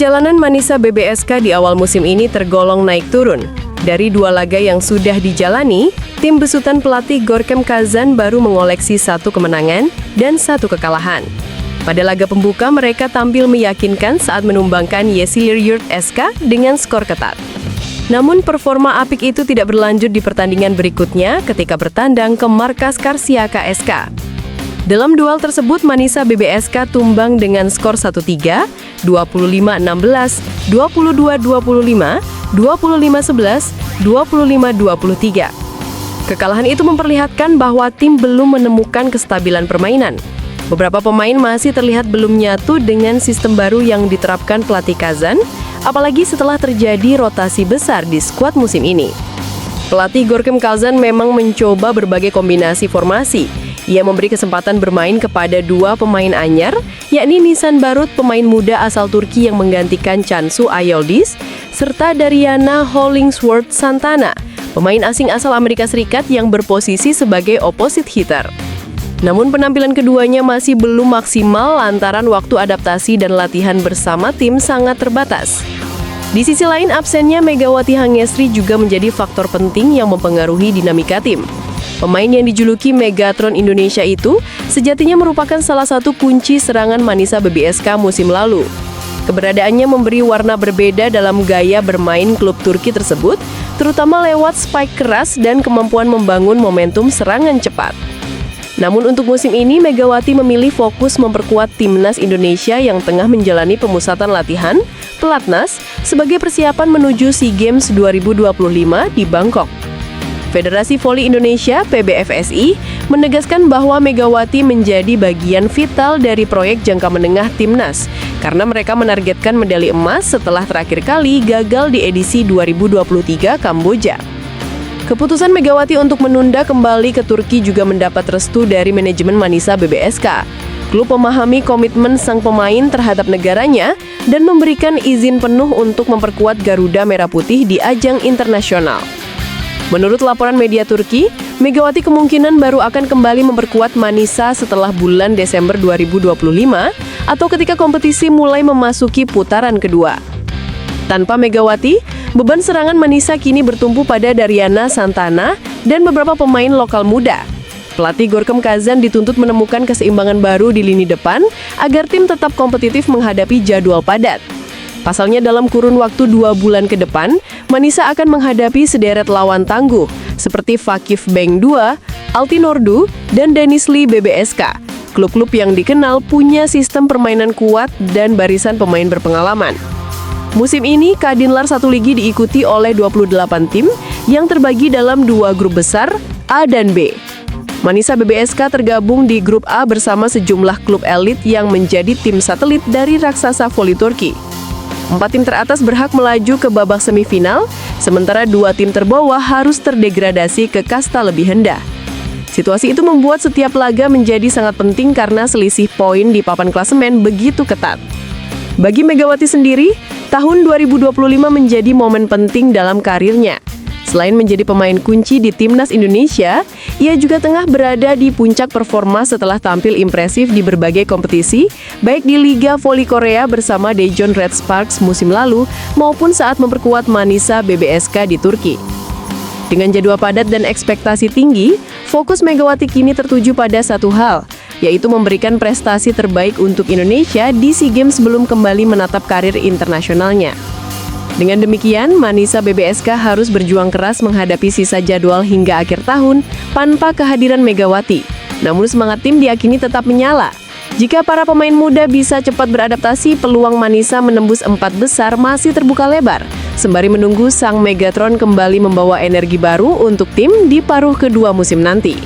Perjalanan Manisa BBSK di awal musim ini tergolong naik turun. Dari 2 laga yang sudah dijalani, tim besutan pelatih Gorkem Kazan baru mengoleksi 1 kemenangan dan 1 kekalahan. Pada laga pembuka, mereka tampil meyakinkan saat menumbangkan Yeşilyurt SK dengan skor ketat. Namun performa apik itu tidak berlanjut di pertandingan berikutnya ketika bertandang ke markas Karşıyaka SK. Dalam duel tersebut, Manisa BBSK tumbang dengan skor 1-3, 25-16, 22-25, 25-11, 25-23. Kekalahan itu memperlihatkan bahwa tim belum menemukan kestabilan permainan. Beberapa pemain masih terlihat belum nyatu dengan sistem baru yang diterapkan pelatih Kazan, apalagi setelah terjadi rotasi besar di skuad musim ini. Pelatih Gorkem Kazan memang mencoba berbagai kombinasi formasi. Ia memberi kesempatan bermain kepada 2 pemain anyar, yakni Nisan Barut, pemain muda asal Turki yang menggantikan Cansu Ayoldis, serta Dariana Hollingsworth Santana, pemain asing asal Amerika Serikat yang berposisi sebagai opposite hitter. Namun penampilan keduanya masih belum maksimal lantaran waktu adaptasi dan latihan bersama tim sangat terbatas. Di sisi lain, absennya Megawati Hangestri juga menjadi faktor penting yang mempengaruhi dinamika tim. Pemain yang dijuluki Megatron Indonesia itu sejatinya merupakan salah satu kunci serangan Manisa BBSK musim lalu. Keberadaannya memberi warna berbeda dalam gaya bermain klub Turki tersebut, terutama lewat spike keras dan kemampuan membangun momentum serangan cepat. Namun untuk musim ini, Megawati memilih fokus memperkuat timnas Indonesia yang tengah menjalani pemusatan latihan, pelatnas, sebagai persiapan menuju SEA Games 2025 di Bangkok. Federasi Voli Indonesia (PBFSI) menegaskan bahwa Megawati menjadi bagian vital dari proyek jangka menengah timnas karena mereka menargetkan medali emas setelah terakhir kali gagal di edisi 2023 Kamboja. Keputusan Megawati untuk menunda kembali ke Turki juga mendapat restu dari manajemen Manisa BBSK. Klub memahami komitmen sang pemain terhadap negaranya dan memberikan izin penuh untuk memperkuat Garuda Merah Putih di ajang internasional. Menurut laporan media Turki, Megawati kemungkinan baru akan kembali memperkuat Manisa setelah bulan Desember 2025 atau ketika kompetisi mulai memasuki putaran kedua. Tanpa Megawati, beban serangan Manisa kini bertumpu pada Dariana Santana dan beberapa pemain lokal muda. Pelatih Gorkem Kazan dituntut menemukan keseimbangan baru di lini depan agar tim tetap kompetitif menghadapi jadwal padat. Pasalnya dalam kurun waktu 2 bulan ke depan, Manisa akan menghadapi sederet lawan tangguh seperti Vakif Bank 2, Altinordu, dan Denizli BBSK. Klub-klub yang dikenal punya sistem permainan kuat dan barisan pemain berpengalaman. Musim ini, Kadinlar 1 Ligi diikuti oleh 28 tim yang terbagi dalam 2 grup besar, A dan B. Manisa BBSK tergabung di grup A bersama sejumlah klub elit yang menjadi tim satelit dari raksasa voli Turki. 4 tim teratas berhak melaju ke babak semifinal, sementara 2 tim terbawah harus terdegradasi ke kasta lebih rendah. Situasi itu membuat setiap laga menjadi sangat penting karena selisih poin di papan klasemen begitu ketat. Bagi Megawati sendiri, tahun 2025 menjadi momen penting dalam karirnya. Selain menjadi pemain kunci di Timnas Indonesia, ia juga tengah berada di puncak performa setelah tampil impresif di berbagai kompetisi, baik di Liga Voli Korea bersama Daejeon Red Sparks musim lalu, maupun saat memperkuat Manisa BBSK di Turki. Dengan jadwal padat dan ekspektasi tinggi, fokus Megawati kini tertuju pada satu hal, yaitu memberikan prestasi terbaik untuk Indonesia di SEA Games sebelum kembali menatap karir internasionalnya. Dengan demikian, Manisa BBSK harus berjuang keras menghadapi sisa jadwal hingga akhir tahun tanpa kehadiran Megawati. Namun semangat tim diyakini tetap menyala. Jika para pemain muda bisa cepat beradaptasi, peluang Manisa menembus 4 besar masih terbuka lebar, sembari menunggu sang Megatron kembali membawa energi baru untuk tim di paruh kedua musim nanti.